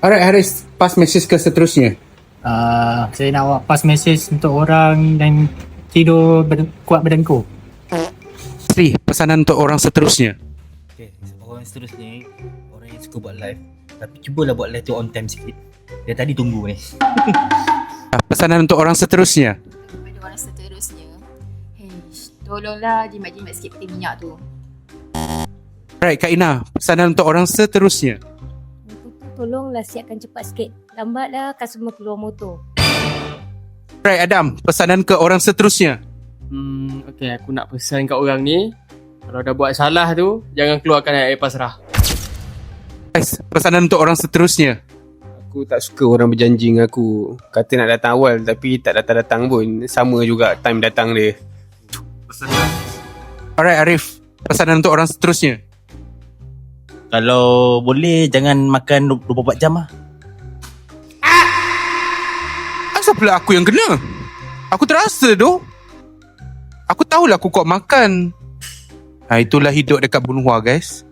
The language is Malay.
Alright Haris, pass message ke seterusnya. Saya nak pass message untuk orang yang tidur kuat badanku. Sri, pesanan untuk orang seterusnya. Okay, orang seterusnya, orang yang suka buat live, tapi cubalah buat live tu on time sikit. Dia tadi tunggu ni. Pesanan untuk orang seterusnya. Kepada orang seterusnya, tolonglah jimat-jimat sikit peti minyak tu. Alright Kak Ina, pesanan untuk orang seterusnya. Tolonglah siapkan cepat sikit. Lambatlah customer keluar motor. Alright Adam, pesanan ke orang seterusnya. Okay, aku nak pesan kat orang ni, kalau dah buat salah tu, jangan keluarkan air pasrah. Guys, pesanan untuk orang seterusnya. Aku tak suka orang berjanji dengan aku. Kata nak datang awal tapi tak datang-datang pun. Sama juga time datang dia. Alright Arif, pesanan untuk orang seterusnya. Kalau boleh jangan makan 24 jam lah. Asal pula aku yang kena? Aku terasa tu. Aku tahulah aku kuat makan. Itulah hidup dekat Bunhua guys.